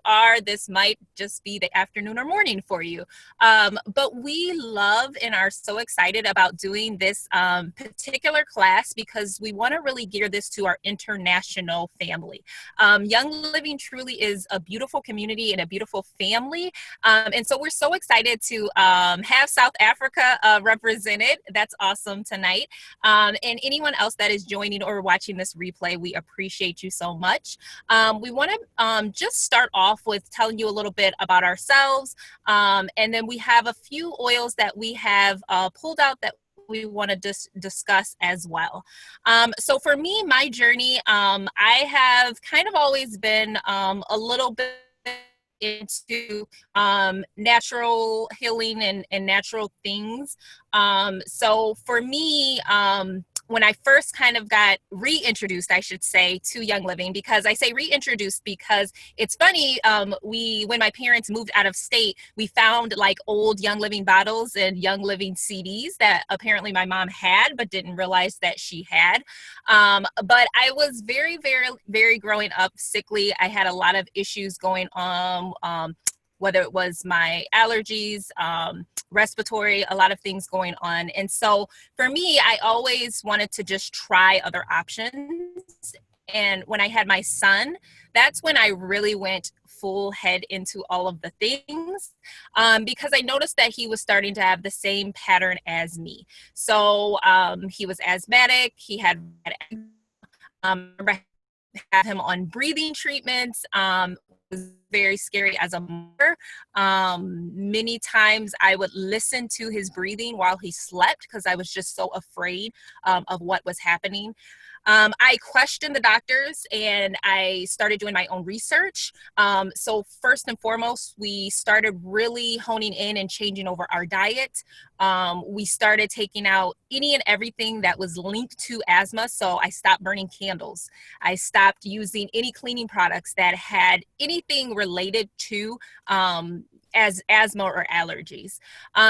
are, this might just be the afternoon or morning for you. But we love and are so excited about doing this particular class because we want to really gear this to our international family. Young Living truly is a beautiful community and a beautiful family. And so we're so excited to have South Africa represented. That's awesome tonight. And anyone else that is joining or watching this replay, we appreciate you so much. We want to just start off with telling you a little bit about ourselves. And then we have a few oils that we have pulled out that we want to discuss as well. So for me, my journey, I have kind of always been a little bit into natural healing and natural things. So for me, when I first kind of got reintroduced, I should say, to Young Living, because I say reintroduced because it's funny, when my parents moved out of state, we found like old Young Living bottles and Young Living CDs that apparently my mom had, but didn't realize that she had. But I was very, very, very growing up sickly. I had a lot of issues going on, whether it was my allergies, respiratory, a lot of things going on. And so for me, I always wanted to just try other options. And when I had my son, that's when I really went full head into all of the things, because I noticed that he was starting to have the same pattern as me. So he was asthmatic. He had have him on breathing treatments. Was very scary as a mother. Many times I would listen to his breathing while he slept because I was just so afraid of what was happening. I questioned the doctors and I started doing my own research. So first and foremost, we started really honing in and changing over our diet. We started taking out any and everything that was linked to asthma. So I stopped burning candles. I stopped using any cleaning products that had anything related to as asthma or allergies.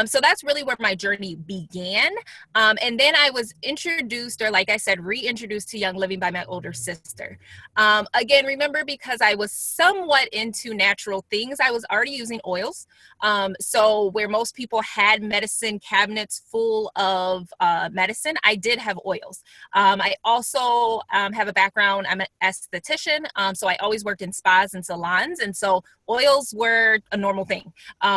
So that's really where my journey began. And then I was introduced, or like I said, reintroduced to Young Living by my older sister. Again, remember, because I was somewhat into natural things, I was already using oils. So where most people had medicine cabinets full of medicine, I did have oils. I also have a background, I'm an esthetician, so I always worked in spas and salons, and so oils were a normal thing.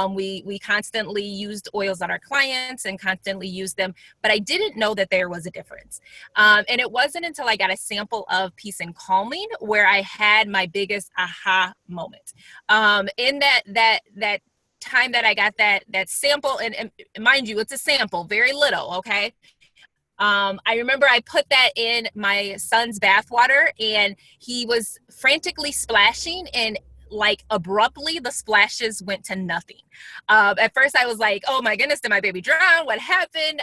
We constantly used oils on our clients and constantly used them, but I didn't know that there was a difference. And it wasn't until I got a sample of Peace and Calming where I had my biggest aha moment. In that time that I got that sample, and mind you, it's a sample, very little, okay? I remember I put that in my son's bathwater and he was frantically splashing, and like abruptly the splashes went to nothing. At first I was like, oh my goodness, did my baby drown? What happened?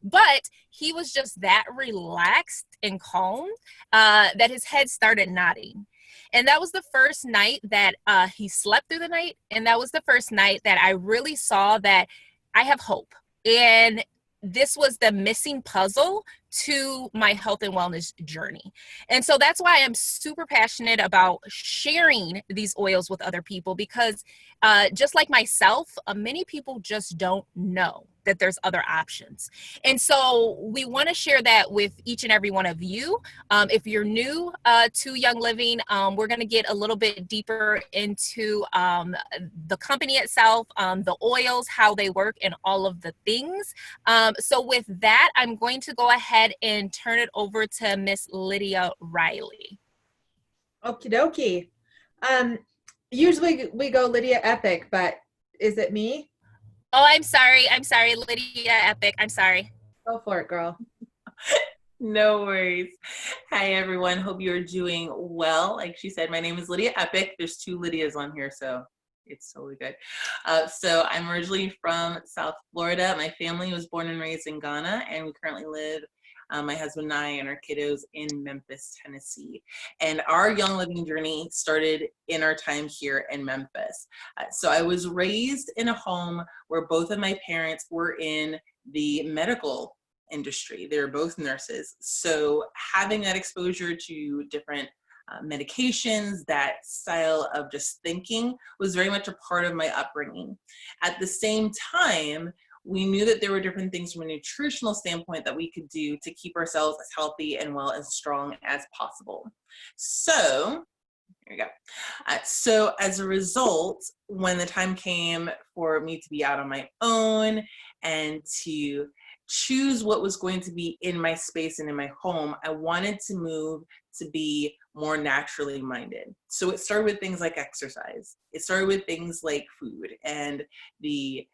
But he was just that relaxed and calm that his head started nodding. And that was the first night that he slept through the night. And that was the first night that I really saw that I have hope. And this was the missing puzzle to my health and wellness journey. And so that's why I'm super passionate about sharing these oils with other people, because just like myself, many people just don't know that there's other options. And so we want to share that with each and every one of you. If you're new to Young Living, we're going to get a little bit deeper into the company itself, the oils, how they work, and all of the things. So with that, I'm going to go ahead and turn it over to Miss Lydia Riley. Okie dokie. Usually we go Lydia Epic, but is it me? Oh, I'm sorry, Lydia Epic. I'm sorry. Go for it, girl. No worries. Hi, everyone. Hope you're doing well. Like she said, my name is Lydia Epic. There's two Lydias on here, so it's totally good. So I'm originally from South Florida. My family was born and raised in Ghana, and we currently live, my husband and I and our kiddos, in Memphis, Tennessee. And our Young Living journey started in our time here in Memphis. So I was raised in a home where both of my parents were in the medical industry. They were both nurses. So having that exposure to different medications, that style of just thinking was very much a part of my upbringing. At the same time, we knew that there were different things from a nutritional standpoint that we could do to keep ourselves as healthy and well and strong as possible. So, there you go. So as a result, when the time came for me to be out on my own and to choose what was going to be in my space and in my home, I wanted to move to be more naturally minded. So it started with things like exercise. It started with things like food and the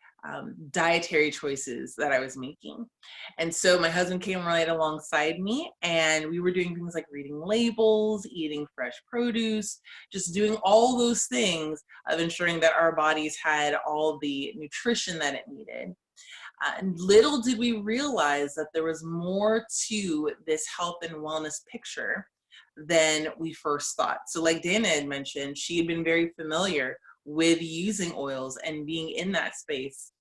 dietary choices that I was making. And so my husband came right alongside me, and we were doing things like reading labels, eating fresh produce, just doing all those things of ensuring that our bodies had all the nutrition that it needed. And little did we realize that there was more to this health and wellness picture than we first thought. So like Dana had mentioned, she had been very familiar with using oils and being in that space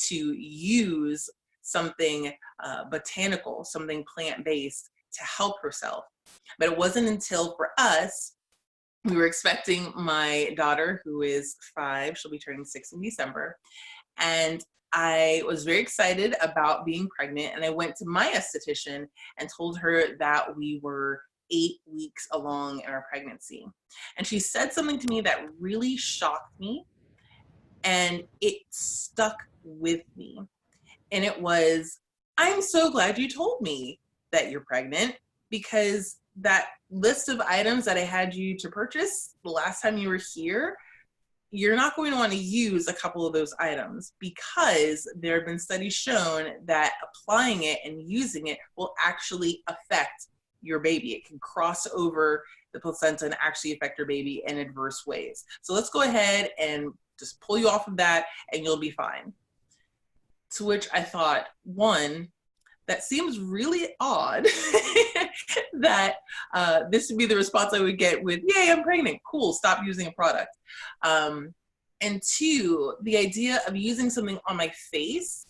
to use something botanical, something plant-based to help herself. But it wasn't until for us, we were expecting my daughter, who is 5, she'll be turning 6 in December, and I was very excited about being pregnant, and I went to my esthetician and told her that we were 8 weeks along in our pregnancy. And she said something to me that really shocked me, and it stuck with me. And it was, I'm so glad you told me that you're pregnant, because that list of items that I had you to purchase the last time you were here, you're not going to want to use a couple of those items, because there have been studies shown that applying it and using it will actually affect your baby. It can cross over the placenta and actually affect your baby in adverse ways. So let's go ahead and just pull you off of that and you'll be fine. To which I thought, one, that seems really odd that this would be the response I would get with, yay, I'm pregnant, cool, stop using a product. And two, the idea of using something on my face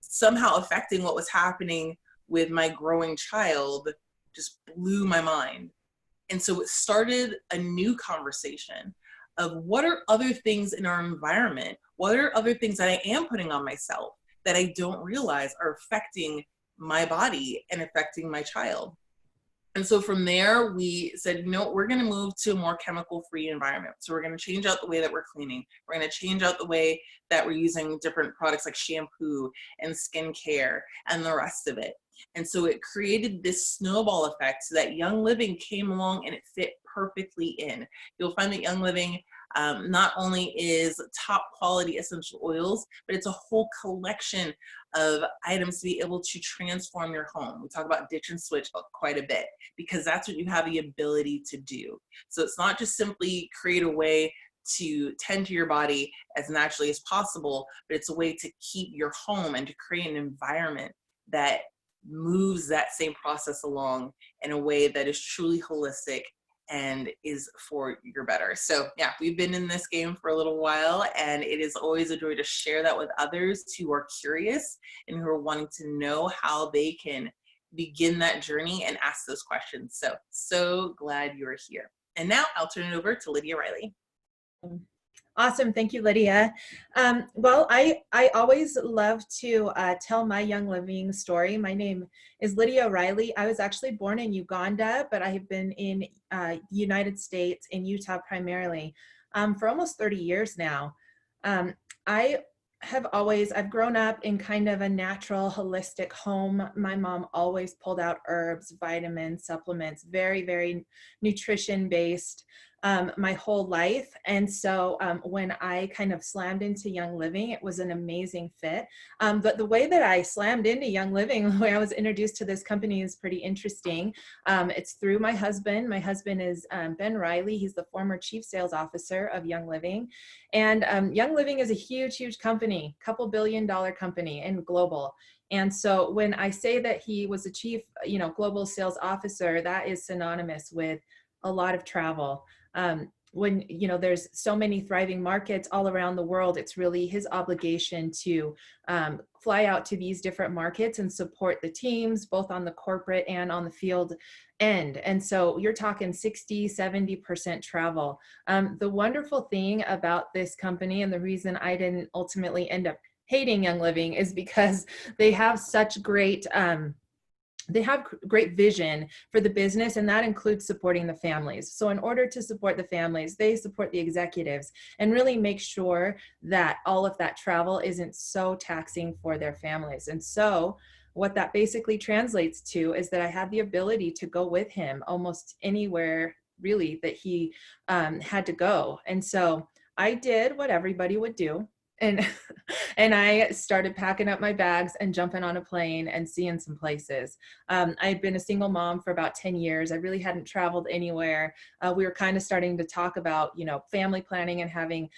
somehow affecting what was happening with my growing child just blew my mind. And so it started a new conversation of what are other things in our environment? What are other things that I am putting on myself that I don't realize are affecting my body and affecting my child? And so from there, we said, you know, we're going to move to a more chemical-free environment. So we're going to change out the way that we're cleaning. We're going to change out the way that we're using different products like shampoo and skincare and the rest of it. And so it created this snowball effect so that Young Living came along and it fit perfectly in. You'll find that Young Living not only is top quality essential oils, but it's a whole collection of items to be able to transform your home. We talk about ditch and switch quite a bit because that's what you have the ability to do. So it's not just simply create a way to tend to your body as naturally as possible, but it's a way to keep your home and to create an environment that moves that same process along in a way that is truly holistic and is for your better. So yeah, we've been in this game for a little while, and it is always a joy to share that with others who are curious and who are wanting to know how they can begin that journey and ask those questions. So glad you're here. And now I'll turn it over to Lydia Riley. Awesome. Thank you, Lydia. Well, I always love to tell my Young Living story. My name is Lydia Riley. I was actually born in Uganda, but I have been in the United States, in Utah primarily, for almost 30 years now. I've grown up in kind of a natural, holistic home. My mom always pulled out herbs, vitamins, supplements, very, very nutrition-based my whole life. And so when I kind of slammed into Young Living, it was an amazing fit. But the way that I slammed into Young Living, the way I was introduced to this company is pretty interesting. It's through my husband. My husband is Ben Riley. He's the former chief sales officer of Young Living. And Young Living is a huge, huge company, $2 billion company and global. And so when I say that he was a chief, global sales officer, that is synonymous with a lot of travel. when, there's so many thriving markets all around the world, it's really his obligation to fly out to these different markets and support the teams, both on the corporate and on the field end. And so you're talking 60-70% travel. The wonderful thing about this company, and the reason I didn't ultimately end up hating Young Living, is because they have such great vision for the business, and that includes supporting the families. So in order to support the families, they support the executives and really make sure that all of that travel isn't so taxing for their families. And so what that basically translates to is that I had the ability to go with him almost anywhere really that he had to go. And so I did what everybody would do. And I started packing up my bags and jumping on a plane and seeing some places. I had been a single mom for about 10 years. I really hadn't traveled anywhere. We were kind of starting to talk about, family planning and having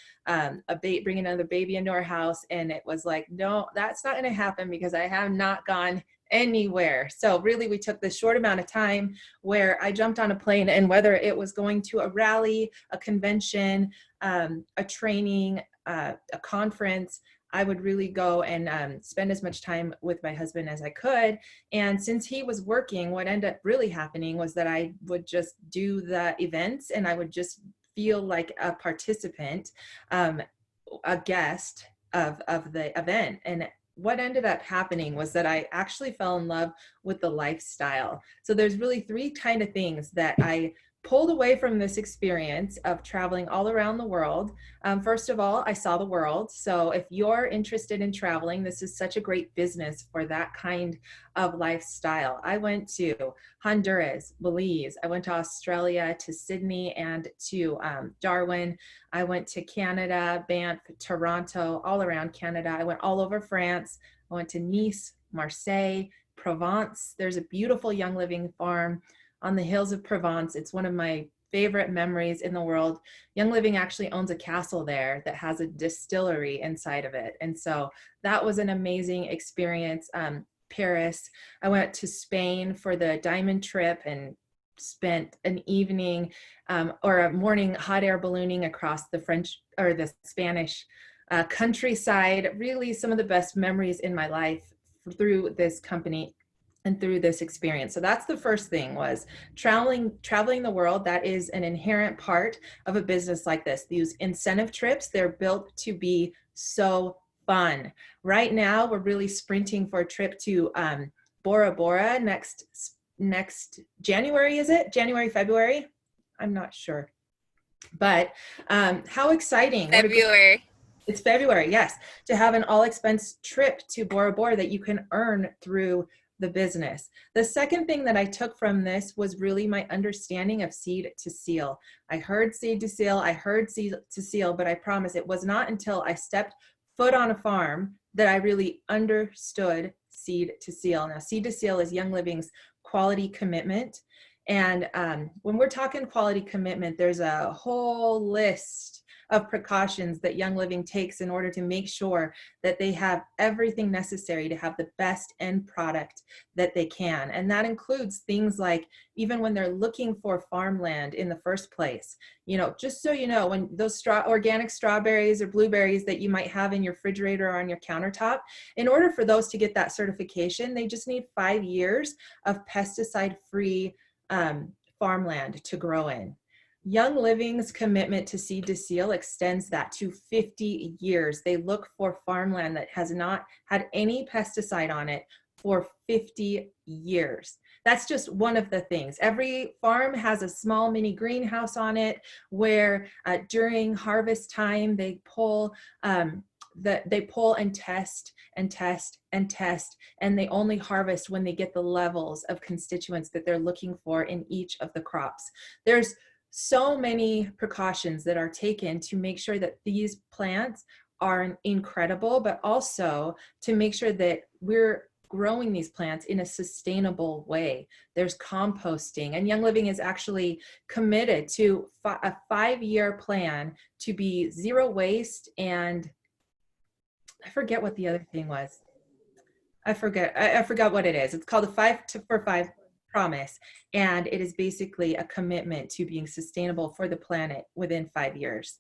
bringing another baby into our house. And it was like, no, that's not going to happen because I have not gone anywhere. So really, we took this short amount of time where I jumped on a plane, and whether it was going to a rally, a convention, a training, a conference, I would really go and spend as much time with my husband as I could. And since he was working, what ended up really happening was that I would just do the events, and I would just feel like a participant, a guest of the event. And what ended up happening was that I actually fell in love with the lifestyle. So there's really three kind of things that I pulled away from this experience of traveling all around the world. First of all, I saw the world. So if you're interested in traveling, this is such a great business for that kind of lifestyle. I went to Honduras, Belize. I went to Australia, to Sydney, and to Darwin. I went to Canada, Banff, Toronto, all around Canada. I went all over France. I went to Nice, Marseille, Provence. There's a beautiful Young Living farm on the hills of Provence. It's one of my favorite memories in the world. Young Living actually owns a castle there that has a distillery inside of it. And so that was an amazing experience. Paris, I went to Spain for the diamond trip and spent an evening or a morning hot air ballooning across the French or the Spanish countryside. Really some of the best memories in my life through this company and through this experience. So that's the first thing, was traveling the world. That is an inherent part of a business like this. These incentive trips, they're built to be so fun. Right now, we're really sprinting for a trip to Bora Bora next January, is it? January, February? I'm not sure. But how exciting. February. It's February, yes. To have an all expense trip to Bora Bora that you can earn through the business. The second thing that I took from this was really my understanding of seed to seal. I heard seed to seal, I heard seed to seal, but I promise it was not until I stepped foot on a farm that I really understood seed to seal. Now, seed to seal is Young Living's quality commitment. And when we're talking quality commitment, there's a whole list of precautions that Young Living takes in order to make sure that they have everything necessary to have the best end product that they can. And that includes things like, even when they're looking for farmland in the first place, just so you know, when those organic strawberries or blueberries that you might have in your refrigerator or on your countertop, in order for those to get that certification, they just need 5 years of pesticide-free farmland to grow in. Young Living's commitment to seed to seal extends that to 50 years. They look for farmland that has not had any pesticide on it for 50 years. That's just one of the things. Every farm has a small mini greenhouse on it where during harvest time they pull and test and test and test, and they only harvest when they get the levels of constituents that they're looking for in each of the crops. There's so many precautions that are taken to make sure that these plants are incredible, but also to make sure that we're growing these plants in a sustainable way. There's composting, and Young Living is actually committed to a 5-year plan to be zero waste, and I forget what the other thing was. I forgot what it is. It's called the 5 for 5. promise. And it is basically a commitment to being sustainable for the planet within 5 years.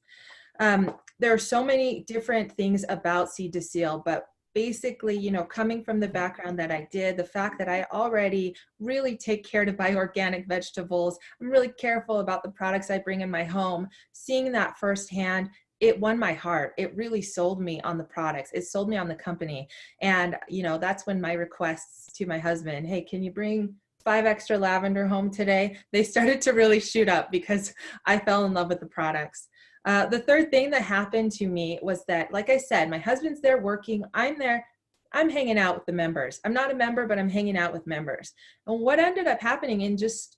There are so many different things about Seed to Seal, but basically, you know, coming from the background that I did, the fact that I already really take care to buy organic vegetables, I'm really careful about the products I bring in my home, seeing that firsthand, it won my heart. It really sold me on the products. It sold me on the company. And, you know, that's when my requests to my husband, hey, can you bring 5 extra lavender home today? They started to really shoot up because I fell in love with the products. The third thing that happened to me was that, like I said, my husband's there working, I'm there, I'm hanging out with the members. I'm not a member, but I'm hanging out with members. And what ended up happening in just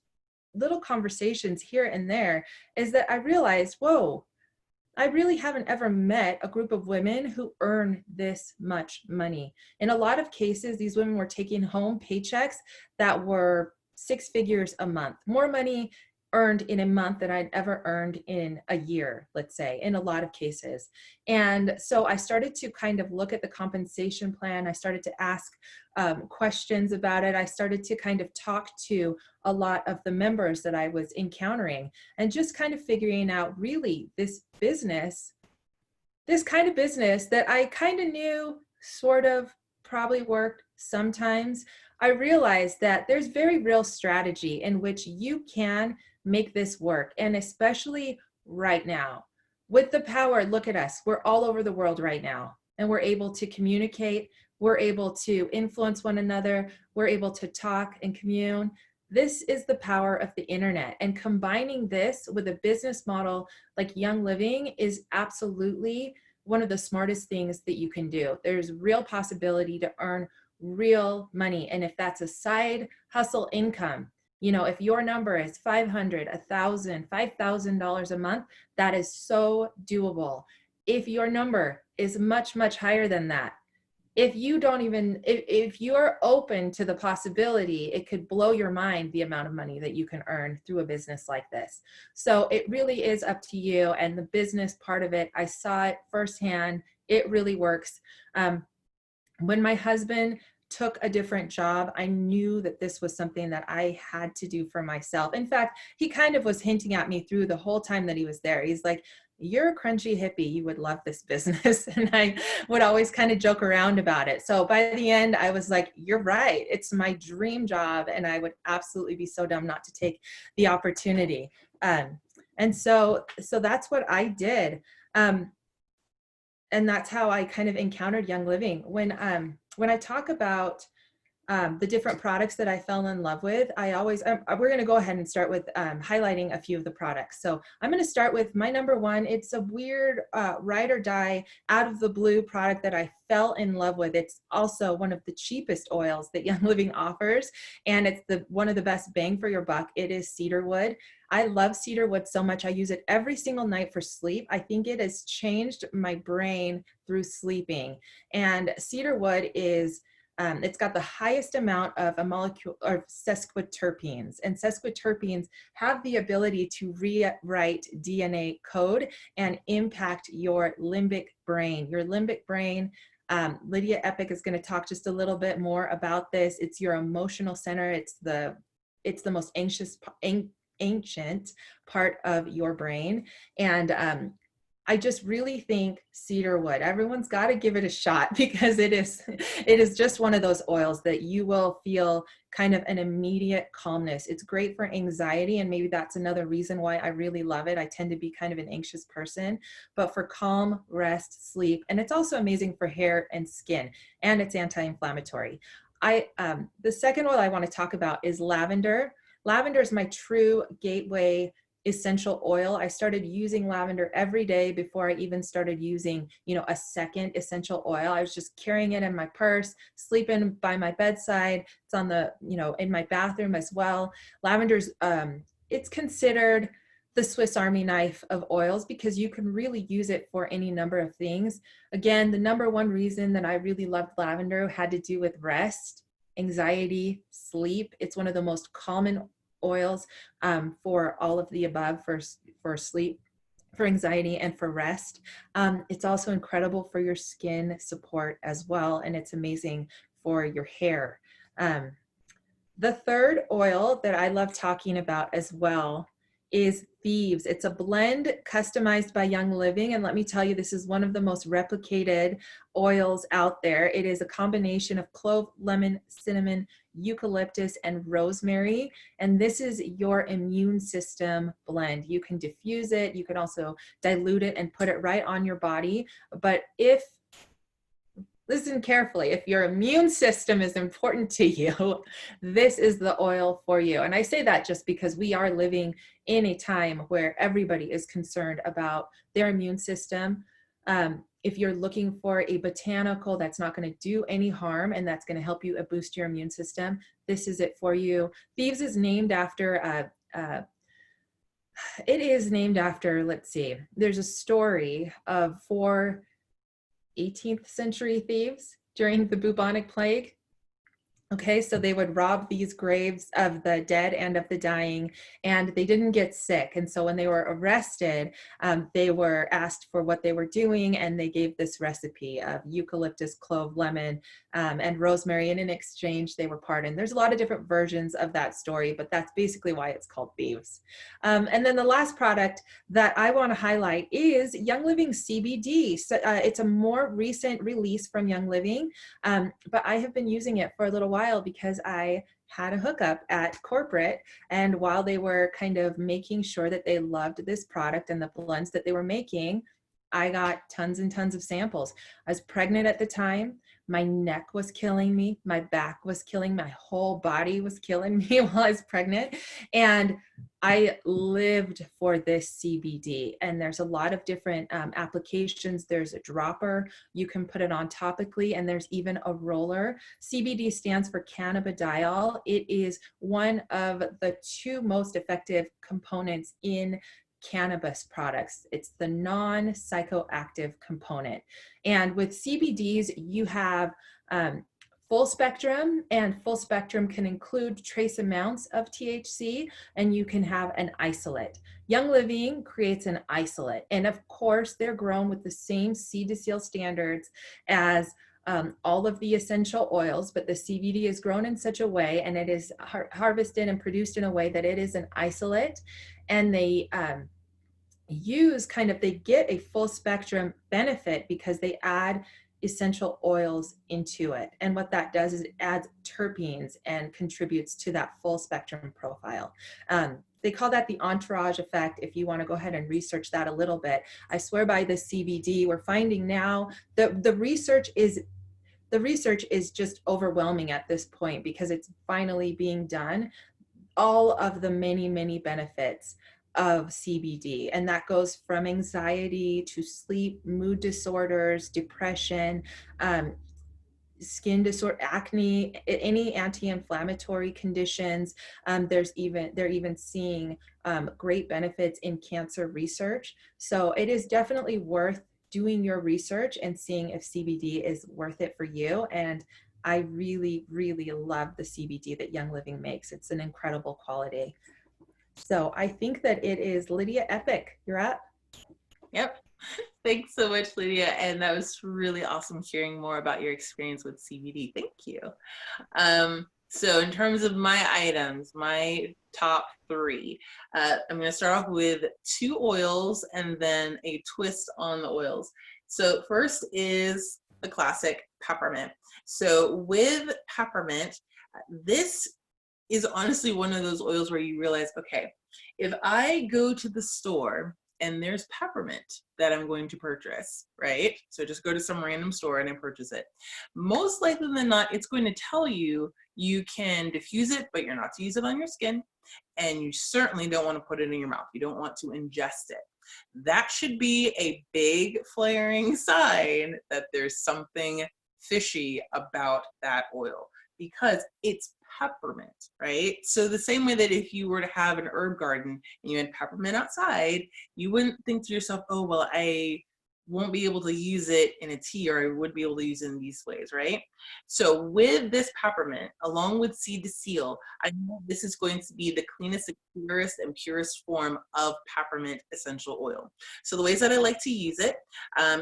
little conversations here and there is that I realized, whoa, I really haven't ever met a group of women who earn this much money. In a lot of cases, these women were taking home paychecks that were 6 figures a month, more money earned in a month than I'd ever earned in a year, let's say, in a lot of cases. And so I started to kind of look at the compensation plan. I started to ask questions about it. I started to kind of talk to a lot of the members that I was encountering and just kind of figuring out really this kind of business that I kind of knew sort of probably worked sometimes. I realized that there's very real strategy in which you can make this work. And especially right now with the power, look at us, we're all over the world right now and we're able to communicate. We're able to influence one another. We're able to talk and commune. This is the power of the internet, and combining this with a business model like Young Living is absolutely one of the smartest things that you can do. There's real possibility to earn real money. And if that's a side hustle income, you know, if your number is $500, $1,000, $5,000 a month, that is so doable. If your number is much, much higher than that, if you're open to the possibility, it could blow your mind the amount of money that you can earn through a business like this. So it really is up to you. And the business part of it, I saw it firsthand. It really works. When my husband took a different job, I knew that this was something that I had to do for myself. In fact, he kind of was hinting at me through the whole time that he was there. He's like, you're a crunchy hippie, you would love this business. And I would always kind of joke around about it. So by the end, I was like, you're right. It's my dream job. And I would absolutely be so dumb not to take the opportunity. And so that's what I did. And that's how I kind of encountered Young Living. When I talk about the different products that I fell in love with, we're going to go ahead and start with highlighting a few of the products. So I'm going to start with my number one. It's a weird ride or die out of the blue product that I fell in love with. It's also one of the cheapest oils that Young Living offers, and it's one of the best bang for your buck. It is cedarwood. I love cedarwood so much. I use it every single night for sleep. I think it has changed my brain through sleeping. And cedarwood is it's got the highest amount of a molecule of sesquiterpenes, and sesquiterpenes have the ability to rewrite DNA code and impact your limbic brain. Your limbic brain, Lydia Epic is going to talk just a little bit more about this. It's your emotional center. It's the most ancient part of your brain. And I just really think cedarwood, everyone's got to give it a shot, because it is just one of those oils that you will feel kind of an immediate calmness. It's great for anxiety, and maybe that's another reason why I really love it. I tend to be kind of an anxious person, but for calm, rest, sleep, and it's also amazing for hair and skin, and it's anti-inflammatory. The second oil I want to talk about is lavender. Lavender is my true gateway essential oil. I started using lavender every day before I even started using, a second essential oil. I was just carrying it in my purse, sleeping by my bedside. It's on in my bathroom as well. Lavender's, it's considered the Swiss Army knife of oils, because you can really use it for any number of things. Again, the number one reason that I really loved lavender had to do with rest, anxiety, sleep. It's one of the most common oils for all of the above, for sleep, for anxiety, and for rest. It's also incredible for your skin support as well, and it's amazing for your hair. The third oil that I love talking about as well is Thieves. It's a blend customized by Young Living. And let me tell you, this is one of the most replicated oils out there. It is a combination of clove, lemon, cinnamon, eucalyptus, and rosemary. And this is your immune system blend. You can diffuse it. You can also dilute it and put it right on your body. But listen carefully, if your immune system is important to you, this is the oil for you. And I say that just because we are living in a time where everybody is concerned about their immune system. If you're looking for a botanical that's not going to do any harm and that's going to help you boost your immune system, this is it for you. Thieves is named after let's see, there's a story of 4 18th century thieves during the bubonic plague. Okay, so they would rob these graves of the dead and of the dying, and they didn't get sick. And so when they were arrested, they were asked for what they were doing, and they gave this recipe of eucalyptus, clove, lemon, and rosemary. And in exchange, they were pardoned. There's a lot of different versions of that story, but that's basically why it's called Thieves. And then the last product that I want to highlight is Young Living CBD. So it's a more recent release from Young Living, but I have been using it for a little while because I had a hookup at corporate, and while they were kind of making sure that they loved this product and the blends that they were making, I got tons and tons of samples. I was pregnant at the time. My neck was killing me. My back was killing me. My whole body was killing me while I was pregnant. And I lived for this CBD. And there's a lot of different applications. There's a dropper. You can put it on topically, and there's even a roller. CBD stands for cannabidiol. It is one of the 2 most effective components in cannabis products. It's the non-psychoactive component. And with CBDs, you have full spectrum, and full spectrum can include trace amounts of THC, and you can have an isolate. Young Living creates an isolate, and of course, they're grown with the same seed to seal standards as all of the essential oils, but the CBD is grown in such a way, and it is harvested and produced in a way that it is an isolate, and they they get a full spectrum benefit because they add essential oils into it. And what that does is it adds terpenes and contributes to that full spectrum profile. They call that the entourage effect. If you want to go ahead and research that a little bit, I swear by the CBD, we're finding now that the research is just overwhelming at this point because it's finally being done. All of the many, many benefits of CBD, and that goes from anxiety to sleep, mood disorders, depression, skin disorder, acne, any anti-inflammatory conditions. They're even seeing great benefits in cancer research. So it is definitely worth doing your research and seeing if CBD is worth it for you. And I really, really love the CBD that Young Living makes. It's an incredible quality. So I think that it is Lydia Epic. You're up. Yep. Thanks so much, Lydia. And that was really awesome hearing more about your experience with CBD. Thank you. So in terms of my items, my top 3, I'm going to start off with 2 oils and then a twist on the oils. So first is the classic peppermint. So with peppermint, this is honestly one of those oils where you realize, okay, if I go to the store and there's peppermint that I'm going to purchase, right? So just go to some random store and I purchase it. Most likely than not, it's going to tell you you can diffuse it, but you're not to use it on your skin. And you certainly don't want to put it in your mouth. You don't want to ingest it. That should be a big flaring sign that there's something fishy about that oil because it's peppermint, right? So the same way that if you were to have an herb garden and you had peppermint outside, you wouldn't think to yourself, oh, well, I won't be able to use it in a tea, or I would be able to use it in these ways, right? So with this peppermint, along with seed to seal, I know this is going to be the cleanest, clearest, and purest form of peppermint essential oil. So the ways that I like to use it,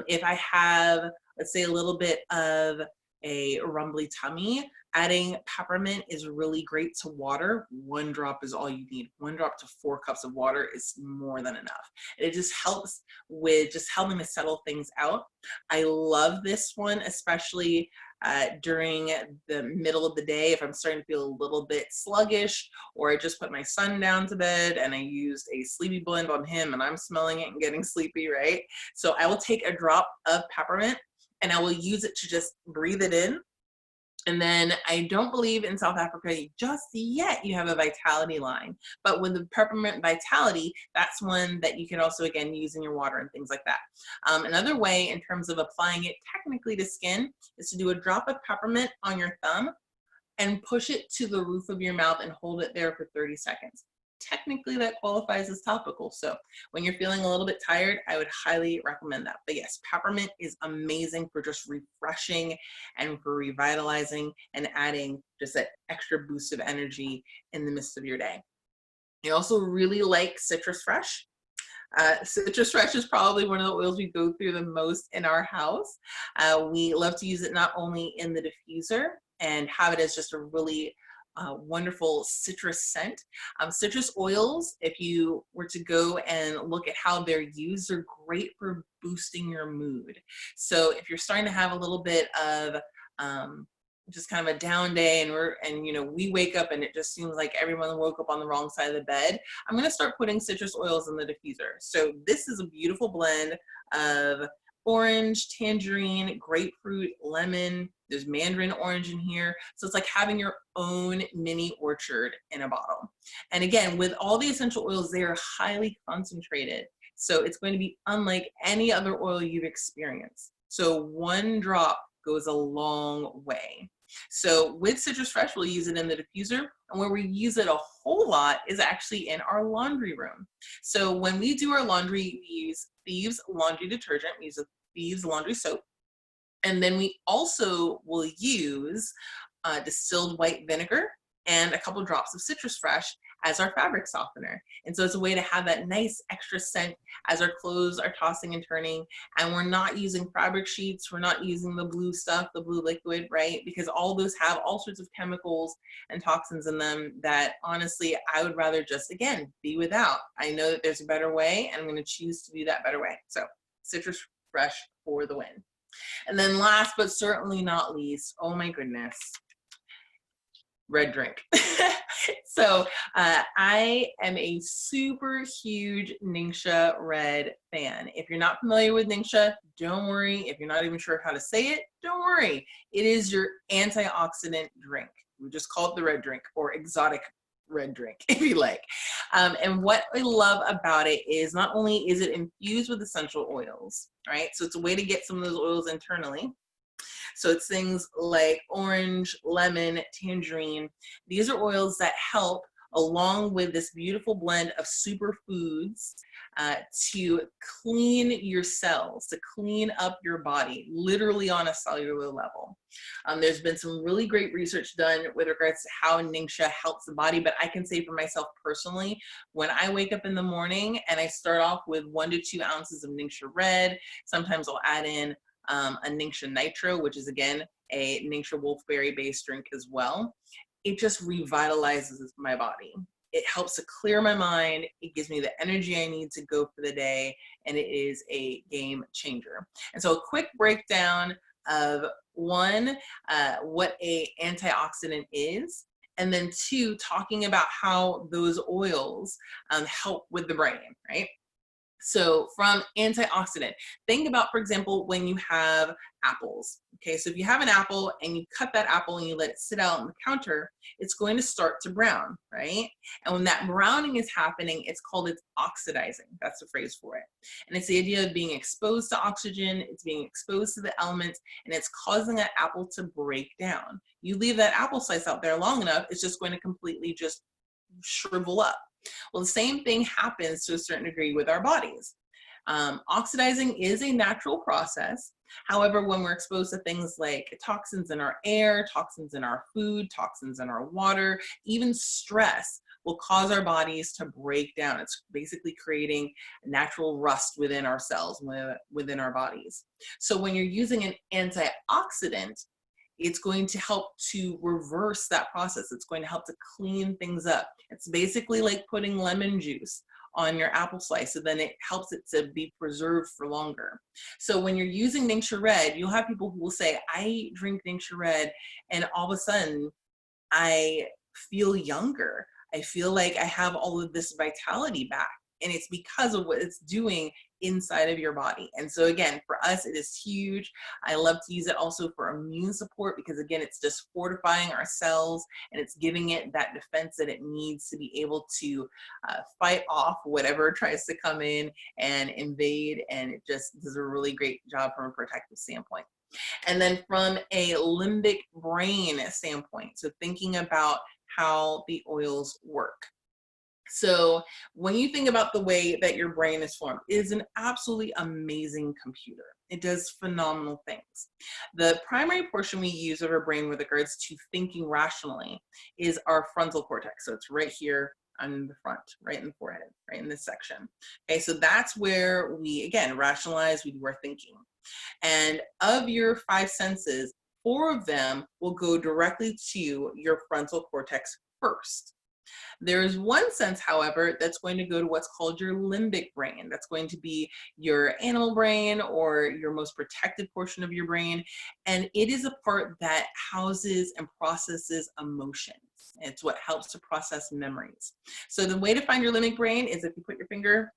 if I have, let's say, a little bit of a rumbly tummy, Adding peppermint is really great to water. 1 drop is all you need. 1 drop to 4 cups of water is more than enough. And it just helps with just helping to settle things out. I love this one, especially during the middle of the day if I'm starting to feel a little bit sluggish, or I just put my son down to bed and I used a sleepy blend on him and I'm smelling it and getting sleepy, right? So I will take a drop of peppermint and I will use it to just breathe it in. And then I don't believe in South Africa just yet you have a vitality line, but with the peppermint vitality, that's one that you can also, again, use in your water and things like that. Another way in terms of applying it technically to skin is to do a drop of peppermint on your thumb and push it to the roof of your mouth and hold it there for 30 seconds. Technically that qualifies as topical. So when you're feeling a little bit tired, I would highly recommend that. But yes, peppermint is amazing for just refreshing and for revitalizing and adding just that extra boost of energy in the midst of your day. I also really like Citrus Fresh. Citrus Fresh is probably one of the oils we go through the most in our house. We love to use it not only in the diffuser and have it as just a really wonderful citrus scent. Citrus oils, if you were to go and look at how they're used, are great for boosting your mood. So if you're starting to have a little bit of just kind of a down day and we wake up and it just seems like everyone woke up on the wrong side of the bed, I'm going to start putting citrus oils in the diffuser. So this is a beautiful blend of orange, tangerine, grapefruit, lemon. There's mandarin orange in here. So it's like having your own mini orchard in a bottle. And again, with all the essential oils, they are highly concentrated. So it's going to be unlike any other oil you've experienced. So 1 drop goes a long way. So with Citrus Fresh, we'll use it in the diffuser. And where we use it a whole lot is actually in our laundry room. So when we do our laundry, we use Thieves laundry detergent, we use a Thieves laundry soap. And then we also will use distilled white vinegar and a couple drops of Citrus Fresh as our fabric softener. And so it's a way to have that nice extra scent as our clothes are tossing and turning. And we're not using fabric sheets, we're not using the blue stuff, the blue liquid, right? Because all those have all sorts of chemicals and toxins in them that honestly, I would rather just, again, be without. I know that there's a better way and I'm gonna choose to do that better way. So Citrus Fresh for the win. And then last but certainly not least, oh my goodness, red drink. So I am a super huge Ningxia Red fan. If you're not familiar with Ningxia, don't worry. If you're not even sure how to say it, don't worry. It is your antioxidant drink. We just call it the red drink or exotic red drink, if you like. And what I love about it is not only is it infused with essential oils, right? So it's a way to get some of those oils internally. So it's things like orange, lemon, tangerine. These are oils that help, along with this beautiful blend of superfoods, to clean your cells, to clean up your body, literally on a cellular level. There's been some really great research done with regards to how Ningxia helps the body, but I can say for myself personally, when I wake up in the morning and I start off with 1 to 2 ounces of Ningxia Red, sometimes I'll add in a Ningxia Nitro, which is again a Ningxia Wolfberry based drink as well. It just revitalizes my body. It helps to clear my mind. It gives me the energy I need to go for the day, and it is a game changer. And so a quick breakdown of 1, what a antioxidant is, and then 2, talking about how those oils help with the brain, right? So from antioxidant, think about, for example, when you have apples. Okay, so if you have an apple and you cut that apple and you let it sit out on the counter, it's going to start to brown, right? And when that browning is happening, it's oxidizing. That's the phrase for it. And it's the idea of being exposed to oxygen, it's being exposed to the elements, and it's causing that apple to break down. You leave that apple slice out there long enough, it's just going to completely just shrivel up. Well, the same thing happens to a certain degree with our bodies. Oxidizing is a natural process. However, when we're exposed to things like toxins in our air, toxins in our food, toxins in our water, even stress will cause our bodies to break down. It's basically creating natural rust within our cells, within our bodies. So when you're using an antioxidant, It's going to help to reverse that process. It's going to help to clean things up. It's basically like putting lemon juice on your apple slice, so then it helps it to be preserved for longer. So when you're using Ningxia Red, you'll have people who will say, I drink Ningxia Red and all of a sudden I feel younger. I feel like I have all of this vitality back. And it's because of what it's doing inside of your body. And so again, for us, it is huge. I love to use it also for immune support, because again, it's just fortifying our cells and it's giving it that defense that it needs to be able to fight off whatever tries to come in and invade. And it just does a really great job from a protective standpoint. And then from a limbic brain standpoint, so thinking about how the oils work. So when you think about the way that your brain is formed, it is an absolutely amazing computer. It does phenomenal things. The primary portion we use of our brain with regards to thinking rationally is our frontal cortex. So it's right here on the front, right in the forehead, right in this section. Okay, so that's where we, again, rationalize, we do our thinking. And of your 5 senses, 4 of them will go directly to your frontal cortex first. There is 1 sense, however, that's going to go to what's called your limbic brain. That's going to be your animal brain or your most protected portion of your brain. And it is a part that houses and processes emotions. It's what helps to process memories. So the way to find your limbic brain is if you put your finger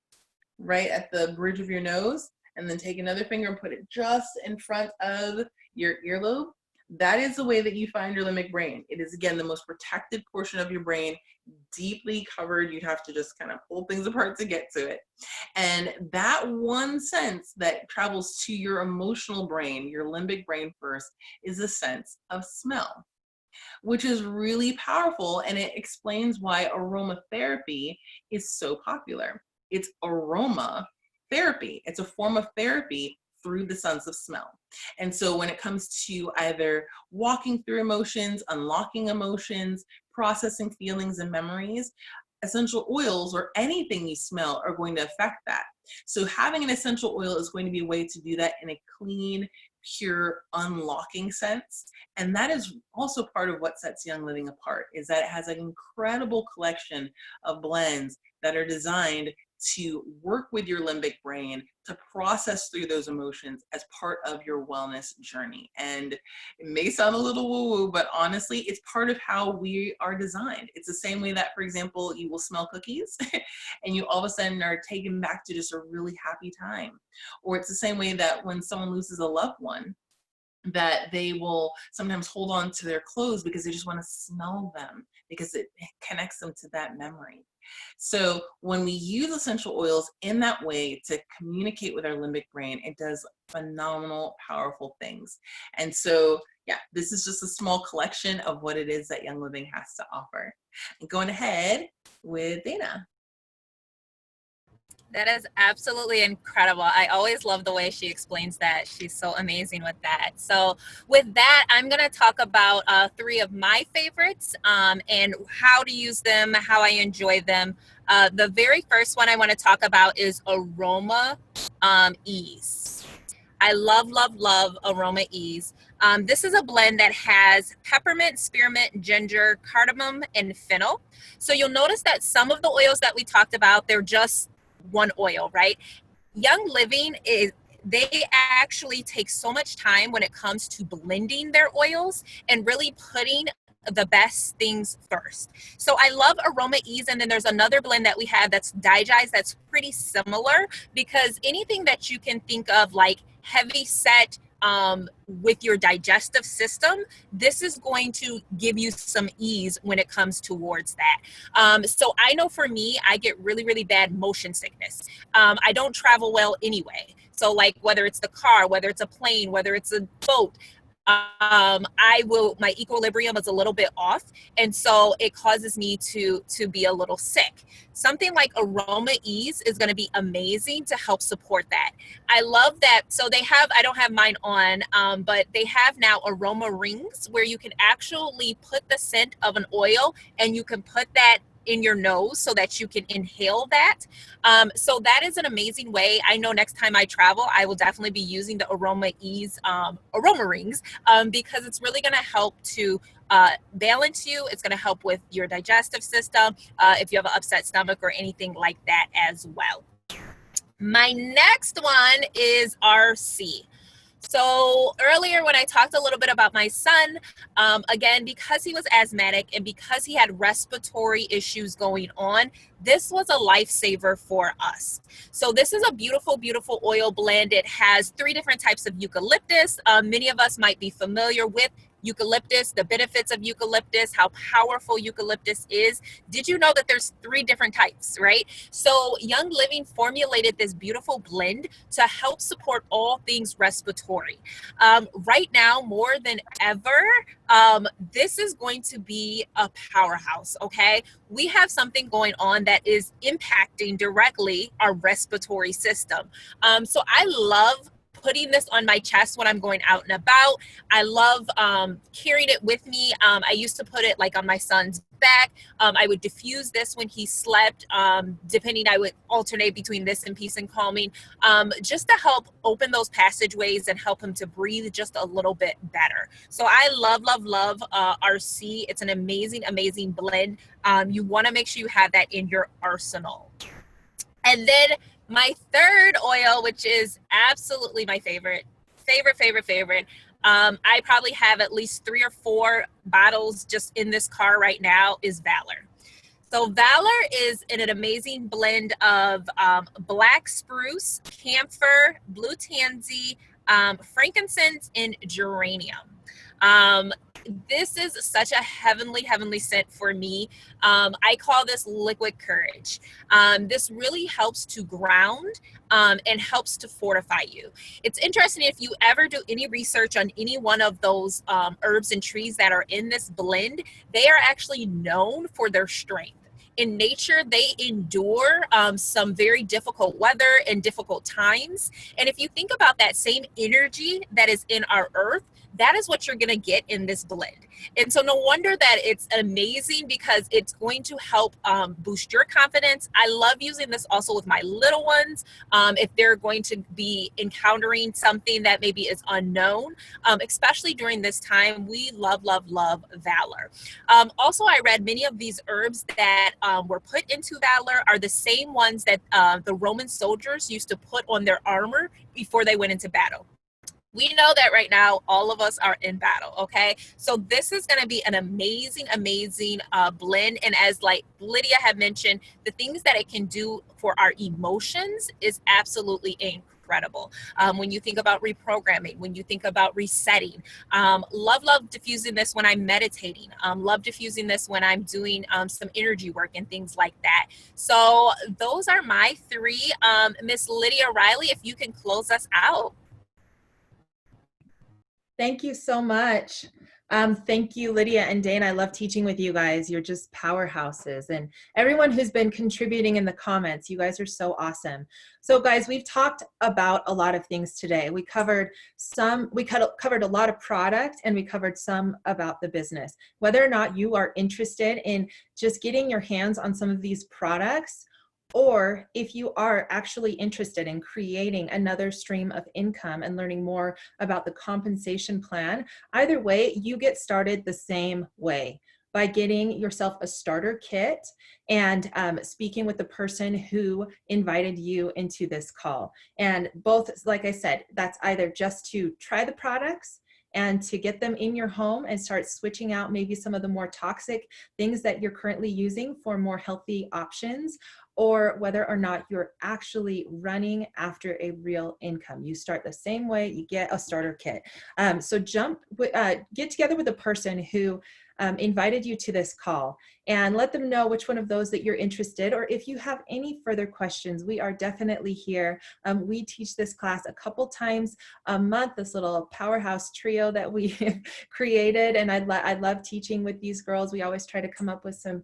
right at the bridge of your nose and then take another finger and put it just in front of your earlobe. That is the way that you find your limbic brain. It is, again, the most protected portion of your brain, deeply covered. You'd have to just kind of pull things apart to get to it. And that 1 sense that travels to your emotional brain, your limbic brain first, is a sense of smell, which is really powerful. And it explains why aromatherapy is so popular. It's aroma therapy. It's a form of therapy through the sense of smell. And so when it comes to either walking through emotions, unlocking emotions, processing feelings and memories, essential oils or anything you smell are going to affect that. So having an essential oil is going to be a way to do that in a clean, pure, unlocking sense. And that is also part of what sets Young Living apart, is that it has an incredible collection of blends that are designed to work with your limbic brain to process through those emotions as part of your wellness journey. And it may sound a little woo-woo, but honestly, it's part of how we are designed. It's the same way that, for example, you will smell cookies and you all of a sudden are taken back to just a really happy time. Or it's the same way that when someone loses a loved one, that they will sometimes hold on to their clothes because they just want to smell them, because it connects them to that memory. So when we use essential oils in that way to communicate with our limbic brain, it does phenomenal, powerful things. And so, yeah, this is just a small collection of what it is that Young Living has to offer. And going ahead with Dana. That is absolutely incredible. I always love the way she explains that. She's so amazing with that. So with that, I'm going to talk about 3 of my favorites and how to use them, how I enjoy them. The very first one I want to talk about is Aroma Ease. I love, love, love Aroma Ease. This is a blend that has peppermint, spearmint, ginger, cardamom, and fennel. So you'll notice that some of the oils that we talked about, they're just one oil, right? Young Living they actually take so much time when it comes to blending their oils and really putting the best things first. So I love Aroma Ease, and then there's another blend that we have that's Digest that's pretty similar, because anything that you can think of like heavy set with your digestive system, this is going to give you some ease when it comes towards that. So I know for me, I get really, really bad motion sickness. I don't travel well anyway. So like whether it's the car, whether it's a plane, whether it's a boat, my equilibrium is a little bit off. And so it causes me to be a little sick. Something like Aroma Ease is going to be amazing to help support that. I love that. So they have, I don't have mine on, but they have now aroma rings where you can actually put the scent of an oil and you can put that in your nose so that you can inhale that. So that is an amazing way. I know next time I travel, I will definitely be using the Aroma Ease aroma rings because it's really going to help to balance you. It's going to help with your digestive system if you have an upset stomach or anything like that as well. My next one is RC. So earlier when I talked a little bit about my son, again, because he was asthmatic and because he had respiratory issues going on, this was a lifesaver for us. So this is a beautiful, beautiful oil blend. It has 3 different types of eucalyptus. Many of us might be familiar with eucalyptus, the benefits of eucalyptus, how powerful eucalyptus is. Did you know that there's 3 different types, right? So Young Living formulated this beautiful blend to help support all things respiratory. Right now, more than ever, this is going to be a powerhouse, okay? We have something going on that is impacting directly our respiratory system. So I love putting this on my chest when I'm going out and about. I love carrying it with me. I used to put it like on my son's back. I would diffuse this when he slept. Depending, I would alternate between this and Peace and Calming, just to help open those passageways and help him to breathe just a little bit better. So I love, love, love RC. It's an amazing, amazing blend. You want to make sure you have that in your arsenal. And then my third oil, which is absolutely my favorite. I probably have at least 3 or 4 bottles just in this car right now, is Valor. So Valor is an amazing blend of black spruce, camphor, blue tansy, frankincense, and geranium. This is such a heavenly, heavenly scent for me. I call this liquid courage. This really helps to ground and helps to fortify you. It's interesting, if you ever do any research on any one of those herbs and trees that are in this blend, they are actually known for their strength. In nature, they endure some very difficult weather and difficult times. And if you think about that same energy that is in our earth, that is what you're going to get in this blend. And so no wonder that it's amazing, because it's going to help boost your confidence. I love using this also with my little ones if they're going to be encountering something that maybe is unknown, especially during this time. We love, love, love Valor. Also, I read many of these herbs that were put into Valor are the same ones that the Roman soldiers used to put on their armor before they went into battle. We know that right now, all of us are in battle, okay? So this is going to be an amazing, amazing blend. And as like Lydia had mentioned, the things that it can do for our emotions is absolutely incredible. When you think about reprogramming, when you think about resetting, love diffusing this when I'm meditating, love diffusing this when I'm doing some energy work and things like that. So those are my 3. Miss Lydia Riley, if you can close us out. Thank you so much. Thank you, Lydia and Dane. I love teaching with you guys. You're just powerhouses. And everyone who's been contributing in the comments, you guys are so awesome. So guys, we've talked about a lot of things today. We covered a lot of product, and we covered some about the business. Whether or not you are interested in just getting your hands on some of these products, or if you are actually interested in creating another stream of income and learning more about the compensation plan, either way, you get started the same way, by getting yourself a starter kit and speaking with the person who invited you into this call. And both, like I said, that's either just to try the products and to get them in your home and start switching out maybe some of the more toxic things that you're currently using for more healthy options, or whether or not you're actually running after a real income. You start the same way, you get a starter kit. So get together with a person who invited you to this call, and let them know which one of those that you're interested, or if you have any further questions, we are definitely here. We teach this class a couple times a month, this little powerhouse trio that we created, and I love teaching with these girls. We always try to come up with some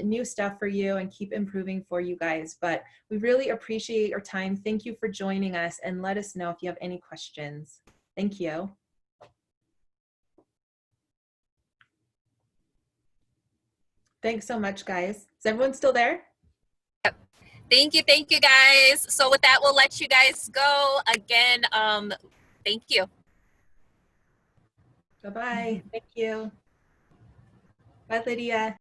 new stuff for you and keep improving for you guys, but we really appreciate your time. Thank you for joining us, and let us know if you have any questions. Thank you. Thanks so much, guys. Is everyone still there? Thank you, guys. So with that, we'll let you guys go. Again, thank you. Bye-bye. Thank you. Bye, Lydia.